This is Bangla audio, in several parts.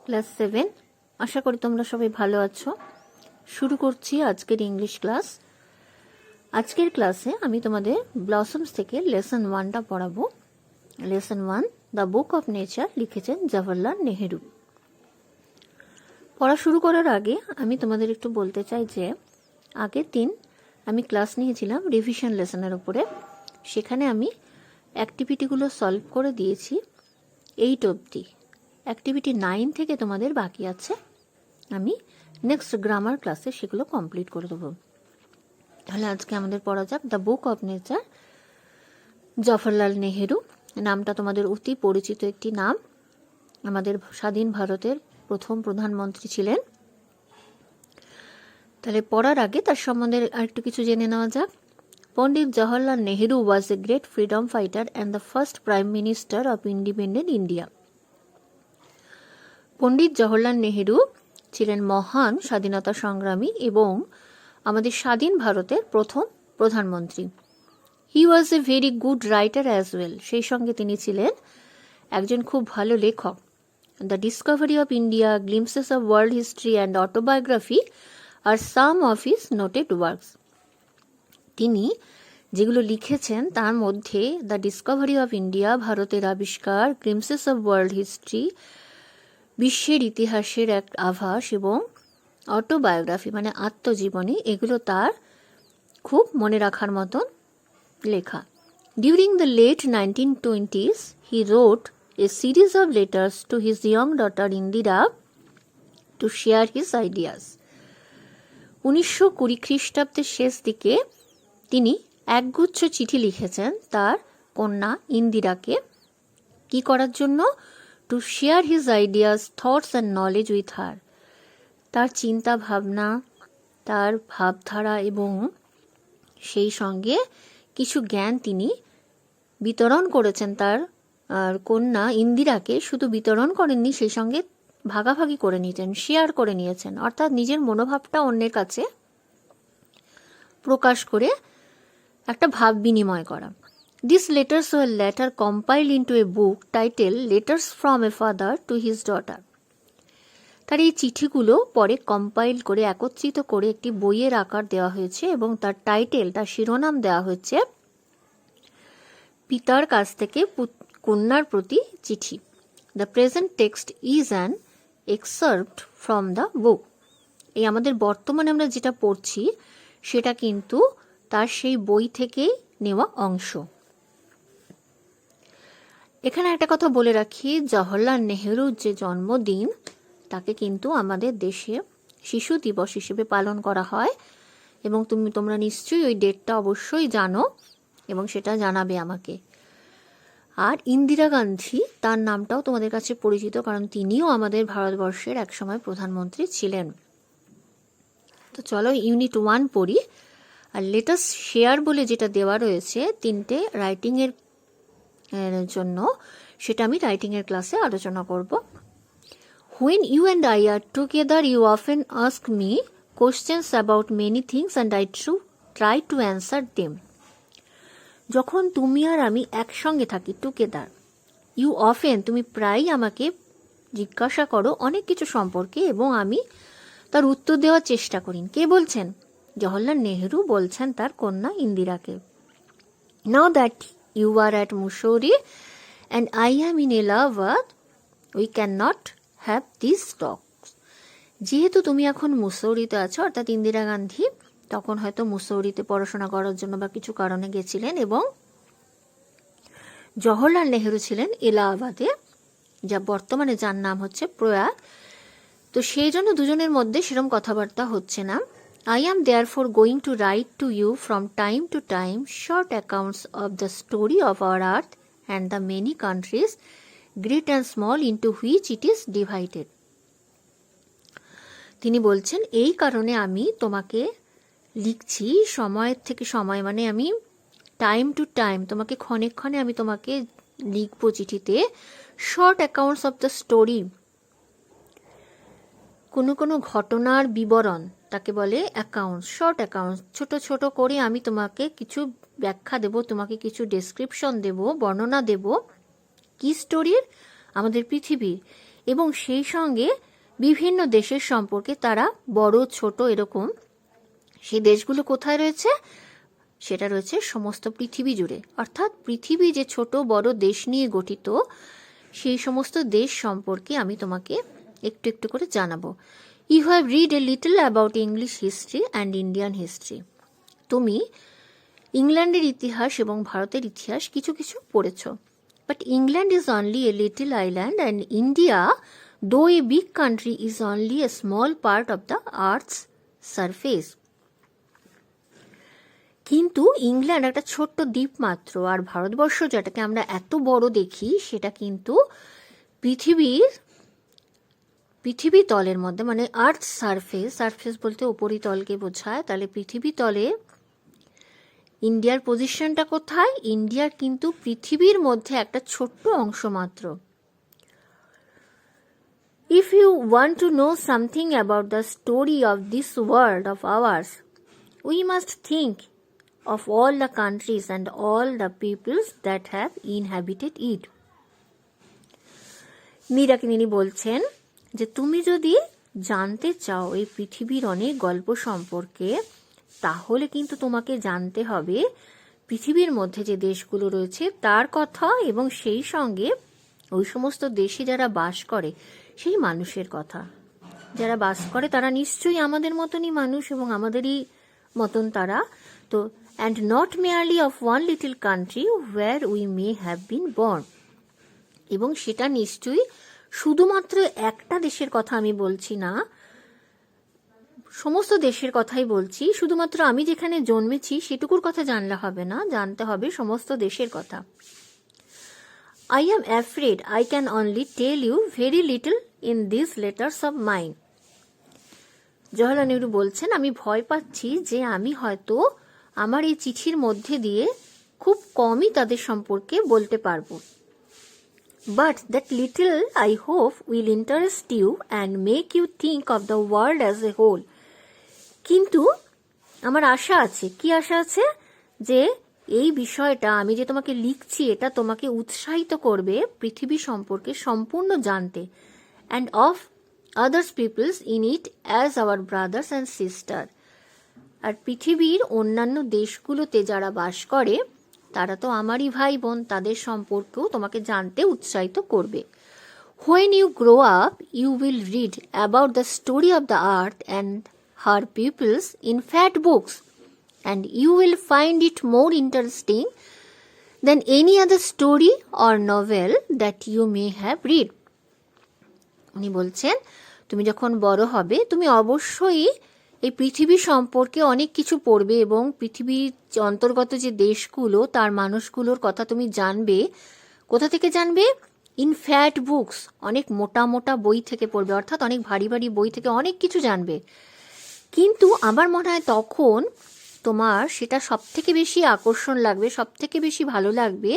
ক্লাস 7। আশা করি তোমরা সবাই ভালো আছো। শুরু করছি আজকের ইংলিশ ক্লাস। আজকের ক্লাসে আমি তোমাদের ব্লসমস থেকে লেসন 1টা পড়াবো। Lesson 1 the book of nature, লিখেছেন জওহরলাল নেহেরু। পড়া শুরু করার আগে আমি তোমাদের একটু বলতে চাই যে আগের দিন আমি ক্লাস নিয়েছিলাম রিভিশন লেসনের উপরে। সেখানে আমি অ্যাক্টিভিটিগুলো সলভ করে দিয়েছি 8 অবধি। অ্যাক্টিভিটি 9 থেকে তোমাদের বাকি আছে। আমি নেক্সট গ্রামার ক্লাসে সেগুলো কমপ্লিট করে দেবো। তাহলে আজকে আমাদের পড়া যাক the book of nature, Jawaharlal Nehru. নামটা তোমাদের অতি পরিচিত একটি নাম। আমাদের স্বাধীন ভারতের প্রথম প্রধানমন্ত্রী ছিলেন। তাহলে পড়ার আগে তার সম্বন্ধে আরেকটু কিছু জেনে নেওয়া যাক। Pandit Jawaharlal Nehru was a great freedom fighter and the first prime minister of independent India. Pandit Jawaharlal Nehru ছিলেন মহান স্বাধীনতা সংগ্রামী এবং আমাদের স্বাধীন ভারতের প্রথম প্রধানমন্ত্রী। He was a very good writer as well. সেই সঙ্গে তিনি ছিলেন একজন খুব ভালো লেখক। The discovery of India, glimpses of world history and autobiography are some of his noted works. তিনি যেগুলো লিখেছেন তার মধ্যে দ্য ডিসকভারি অফ ইন্ডিয়া, ভারতের আবিষ্কার, গ্লিমসেস অফ ওয়ার্ল্ড হিস্ট্রি, বিশ্বের ইতিহাসের এক আভাস, এবং অটোবায়োগ্রাফি মানে আত্মজীবনী, এগুলো তার খুব মনে রাখার মতন লেখা। During the late 1920s he wrote a series of letters to his young daughter Indira to share his ideas. 1920 খ্রিস্টাব্দের শেষ দিকে তিনি একগুচ্ছ চিঠি লিখেছেন তার কন্যা ইন্দিরাকে। কি করার জন্য? Two share his ideas, thoughts and knowledge with her. তার চিন্তা ভাবনা, তার ভাবধারা এবং সেই সঙ্গে কিছু জ্ঞান তিনি বিতরণ করেছেন তার কন্যা ইন্দিরাকে। শুধু বিতরণ করেননি, সেই সঙ্গে ভাগাভাগি করে নিয়েছেন, শেয়ার করে নিয়েছেন, অর্থাৎ নিজের মনোভাবটা অন্যের কাছে প্রকাশ করে একটা ভাব বিনিময় করা। These letters were later compiled into a book titled Letters from a Father to His Daughter. তার এই চিঠিগুলো পরে কম্পাইল করে একত্রিত করে একটি বইয়ের আকার দেওয়া হয়েছে এবং তার টাইটেল, তার শিরোনাম দেওয়া হয়েছে পিতার কাছ থেকে কন্যার প্রতি চিঠি। The present text is an excerpt from the book. এই আমাদের বর্তমানে আমরা যেটা পড়ছি সেটা কিন্তু তার সেই বই থেকেই নেওয়া অংশ। এখানে একটা কথা বলে রাখি, জওহরলাল নেহেরুর যে জন্মদিন তাকে কিন্তু আমাদের দেশে শিশু দিবস হিসেবে পালন করা হয় এবং তোমরা নিশ্চয়ই ওই ডেটটা অবশ্যই জানো এবং সেটা জানাবে আমাকে। আর ইন্দিরা গান্ধী, তার নামটাও তোমাদের কাছে পরিচিত কারণ তিনিও আমাদের ভারতবর্ষের একসময় প্রধানমন্ত্রী ছিলেন। তো চলো ইউনিট 1 পড়ি। আর লেটাস শেয়ার বলে যেটা দেওয়া রয়েছে 3টে রাইটিংয়ের জন্য, সেটা আমি রাইটিংয়ের ক্লাসে আলোচনা করব। When you and I are together, you often ask me questions about many things and I try to answer them. যখন তুমি আর আমি একসঙ্গে থাকি, টুগেদার, ইউ অফেন, তুমি প্রায়ই আমাকে জিজ্ঞাসা করো অনেক কিছু সম্পর্কে এবং আমি তার উত্তর দেওয়ার চেষ্টা করি। কে বলছেন? জওহরলাল নেহেরু বলছেন তার কন্যা ইন্দিরাকে। Now that you are at Mussoorie and I am in Allahabad, we cannot have these talks. যেহেতু তুমি এখন মুসৌরিতে আছো, অর্থাৎ ইন্দিরা গান্ধী তখন হয়তো মুসৌরিতে পড়াশোনা করার জন্য বা কিছু কারণে গেছিলেন এবং জওহরলাল নেহেরু ছিলেন এলাহাবাদে, যা বর্তমানে যার নাম হচ্ছে প্রয়াগ। তো সেই জন্য দুজনের মধ্যে সেরকম কথাবার্তা হচ্ছে না। I am therefore going to write to you from time to time short accounts of the story of our earth and the many countries, great and small, into which it is divided. তিনি বলছেন এই কারণে আমি তোমাকে লিখছি সময়ের থেকে সময়, মানে আমি টাইম টু টাইম তোমাকে ক্ষণে ক্ষণে আমি তোমাকে লিখবো চিঠিতে short accounts of the story, কোনো ঘটনার বিবরণ, তাকে বলে অ্যাকাউন্টস, শর্ট অ্যাকাউন্টস। ছোট ছোট করে আমি তোমাকে কিছু ব্যাখ্যা দেব, তোমাকে কিছু ডেসক্রিপশন দেব, বর্ণনা দেব। কি স্টোরির? আমাদের পৃথিবীর। এবং সেই সঙ্গে বিভিন্ন দেশের সম্পর্কে তারা বড় ছোট এরকম, সেই দেশগুলো কোথায় রয়েছে? সেটা রয়েছে সমস্ত পৃথিবী জুড়ে। অর্থাৎ পৃথিবী যে ছোট বড় দেশ নিয়ে গঠিত, সেই সমস্ত দেশ সম্পর্কে আমি তোমাকে একটু একটু করে জানাবো। You have read a little about English history and Indian history. তুমি ইংল্যান্ডের ইতিহাস এবং ভারতের ইতিহাস কিছু কিছু পড়েছ। But England is only a little island and India, though a big country, is only a small part of the earth's surface. কিন্তু ইংল্যান্ড একটা ছোট্ট দ্বীপ মাত্র, আর ভারতবর্ষ যেটাকে আমরা এত বড় দেখি সেটা কিন্তু পৃথিবী তলের মধ্যে, মানে আর্থ সারফেস, সারফেস বলতে উপরিতলকে বোঝায়। তাহলে পৃথিবী তলে ইন্ডিয়ার পজিশনটা কোথায়? ইন্ডিয়ার কিন্তু পৃথিবীর মধ্যে একটা ছোট্ট অংশ মাত্র। If you want to know something about the story of this world of ours, we must think of all the countries and all the peoples that have inhabited it. মীরাকিনী বলছেন যে তুমি যদি জানতে চাও এই পৃথিবীর অনেক গল্প সম্পর্কে, তাহলে কিন্তু তোমাকে জানতে হবে পৃথিবীর মধ্যে যে দেশগুলো রয়েছে তার কথা, এবং সেই সঙ্গে ওই সমস্ত দেশে যারা বাস করে সেই মানুষের কথা। যারা বাস করে তারা নিশ্চয়ই আমাদের মতনই মানুষ এবং আমাদেরই মতন তারা তো, and not merely of one little country where we may have been born. এবং সেটা নিশ্চয়ই শুধুমাত্র একটা দেশের কথা আমি বলছি না, সমস্ত দেশের কথাই বলছি। শুধুমাত্র আমি যেখানে জন্মেছি সেটুকুর কথা জানলে হবে না, জানতে হবে সমস্ত দেশের কথা। I am afraid I can only tell you very little in these letters of mine. Jawaharlal Nehru বলছেন, আমি ভয় পাচ্ছি যে আমি হয়তো আমার এই চিঠির মধ্যে দিয়ে খুব কমই তাদের সম্পর্কে বলতে পারবো। But that little I hope will interest you and make you think of the world as a whole. কিন্তু আমার আশা আছে, কি আশা আছে? যে এই বিষয়টা আমি যে তোমাকে লিখছি এটা তোমাকে উৎসাহিত করবে পৃথিবী সম্পর্কে সম্পূর্ণ জানতে, and of others peoples in it as our brothers and sister. আর পৃথিবীর অন্যান্য দেশগুলোতে যারা বাস করে তারা তো আমারই ভাই বোন, তাদের সম্পর্কেও তোমাকে জানতে উৎসাহিত করবে। When you grow up, you will read about the story of the earth and her peoples in fat books, and you will find it more interesting than any other story or novel that you may have read. উনি বলছেন, তুমি যখন বড় হবে তুমি অবশ্যই এই পৃথিবী সম্পর্কে অনেক কিছু পড়বে এবং পৃথিবীর অন্তর্গত যে দেশগুলো তার মানুষগুলোর কথা তুমি জানবে। কোথা থেকে জানবে? ইন ফ্যাট বুকস, অনেক মোটা মোটা বই থেকে পড়বে, অর্থাৎ অনেক ভারী ভারী বই থেকে অনেক কিছু জানবে। কিন্তু আমার মনে হয় তখন তোমার সেটা সব থেকে বেশি আকর্ষণ লাগবে, সব থেকে বেশি ভালো লাগবে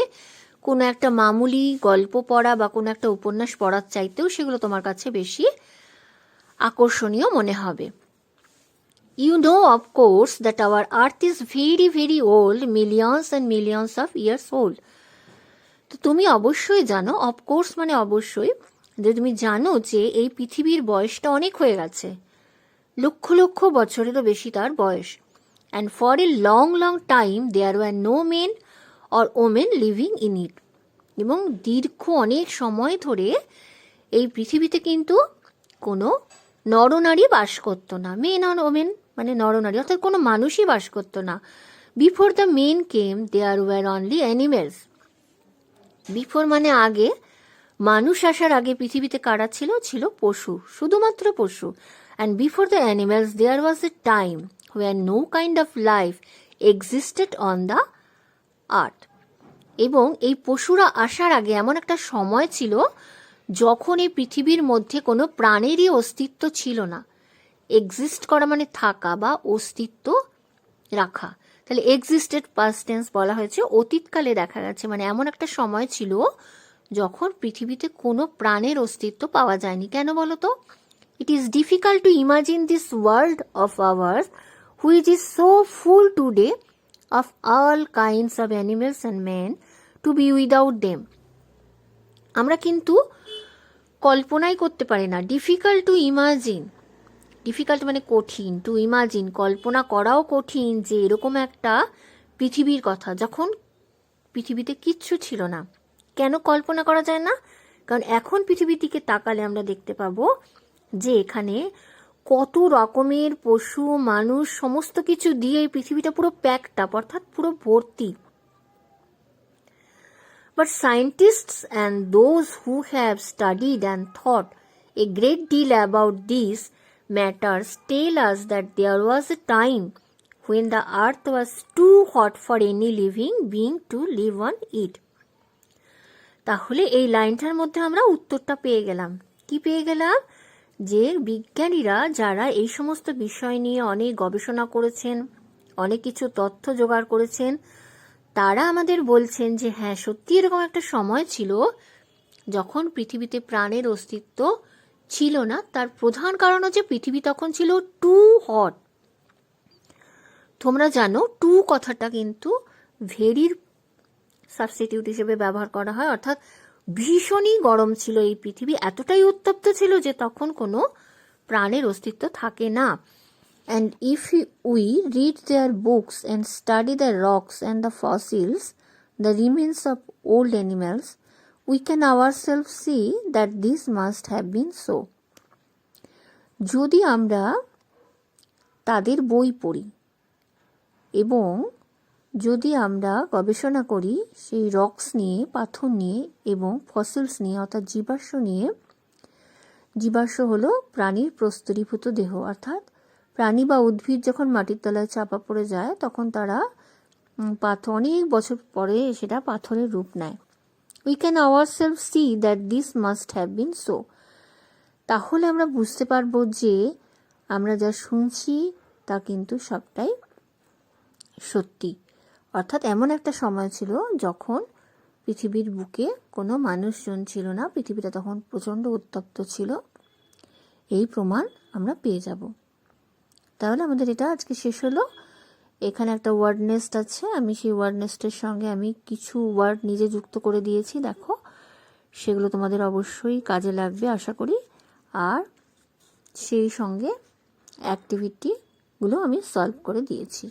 কোনো একটা মামুলি গল্প পড়া বা কোনো একটা উপন্যাস পড়ার চাইতেও সেগুলো তোমার কাছে বেশি আকর্ষণীয় মনে হবে। You know, of course, that our earth is very, very old, millions and millions of years old. তো তুমি অবশ্যই জানো, অফকোর্স মানে অবশ্যই, যে তুমি জানো যে এই পৃথিবীর বয়সটা অনেক হয়ে গেছে, লক্ষ লক্ষ বছরেরও বেশি তার বয়স। And for a long, long time, there were no men or women living in it. এবং দীর্ঘ অনেক সময় ধরে এই পৃথিবীতে কিন্তু কোনো নরনারী বাস করতো না। মেন আর ওমেন মানে নরনারী, অর্থাৎ কোনো মানুষই বাস করতো না। Before the men came there were only animals. Before মানে আগে, মানুষ আসার আগে পৃথিবীতে কারা ছিল? ছিল পশু, শুধুমাত্র পশু। And before the animals there was a time where no kind of life existed on the earth. এবং এই পশুরা আসার আগে এমন একটা সময় ছিল যখন এই পৃথিবীর মধ্যে কোনো প্রাণেরই অস্তিত্ব ছিল না। এক্সিস্ট করা মানে থাকা বা অস্তিত্ব রাখা। তাহলে এক্সিস্টেড পাস্ট টেন্স বলা হয়েছে, অতীতকালে দেখা গেছে, মানে এমন একটা সময় ছিল যখন পৃথিবীতে কোনো প্রাণের অস্তিত্ব পাওয়া যায়নি। কেন বলো তো? It is difficult to imagine this world of hours which is so full today of all kinds of animals and man to B without them. আমরা কিন্তু কল্পনাই করতে পারে না। ডিফিকাল্ট টু ইমাজিন, ডিফিকাল্ট মানে কঠিন, টু ইমাজিন কল্পনা করাও কঠিন যে এরকম একটা পৃথিবীর কথা, যখন পৃথিবীতে কিচ্ছু ছিল না। কেন কল্পনা করা যায় না? কারণ এখন পৃথিবীর দিকে তাকালে আমরা দেখতে পাবো যে এখানে কত রকমের পশু, মানুষ, সমস্ত কিছু দিয়ে এই পৃথিবীটা পুরো প্যাকড আপ, অর্থাৎ পুরো ভর্তি। But scientists and those who have studied and thought a great deal about these matters tell us that there was a time when the earth was too hot for any living being to live on it. তাহলে এই লাইনটার মধ্যে আমরা উত্তরটা পেয়ে গেলাম। কি পেয়ে গেলাম? যে বিজ্ঞানীরা যারা এই সমস্ত বিষয় নিয়ে অনেক গবেষণা করেছেন, অনেক কিছু তথ্য জোগাড় করেছেন, তারা আমাদের বলছেন যে হ্যাঁ, সত্যি এরকম একটা সময় ছিল যখন পৃথিবীতে প্রাণের অস্তিত্ব ছিল না। তার প্রধান কারণ হচ্ছে পৃথিবী তখন ছিল টু হট। তোমরা জানো টু কথাটা কিন্তু ভেরির সাবস্টিটিউট হিসেবে ব্যবহার করা হয়, অর্থাৎ ভীষণই গরম ছিল এই পৃথিবী, এতটাই উত্তপ্ত ছিল যে তখন কোনো প্রাণের অস্তিত্ব থাকে না। And if we read their books and study the rocks and the fossils, the remains of old animals, we can ourselves see that this must have been so. যদি আমরা তাদের বই পড়ি এবং যদি আমরা গবেষণা করি সেই রক্স নিয়ে, পাথর নিয়ে এবং ফসিলস নিয়ে, অর্থাৎ জীবাশ্ম নিয়ে, জীবাশ্ম হলো প্রাণীর প্রস্তরীভূত দেহ, অর্থাৎ প্রাণী বা উদ্ভিদ যখন মাটির তলায় চাপা পড়ে যায় তখন তারা পাথর, অনেক বছর পরে সেটা পাথরের রূপ নেয়। We can ourself see that this must have been so. তাহলে আমরা বুঝতে পারবো যে আমরা যা শুনছি তা কিন্তু সবটাই সত্যি। অর্থাৎ এমন একটা সময় ছিল যখন পৃথিবীর বুকে কোনো মানুষজন ছিল না, পৃথিবীটা তখন প্রচণ্ড উত্তপ্ত ছিল। এই প্রমাণ আমরা পেয়ে যাব। তাহলে আমাদের এটা আজকে শেষ হলো। এখানে একটা ওয়ার্ড নেস্ট আছে, আমি সেই ওয়ার্ড নেস্টের সঙ্গে আমি কিছু ওয়ার্ড নিজে যুক্ত করে দিয়েছি, দেখো সেগুলো তোমাদের অবশ্যই কাজে লাগবে আশা করি। আর সেই সঙ্গে অ্যাক্টিভিটিগুলো আমি সলভ করে দিয়েছি।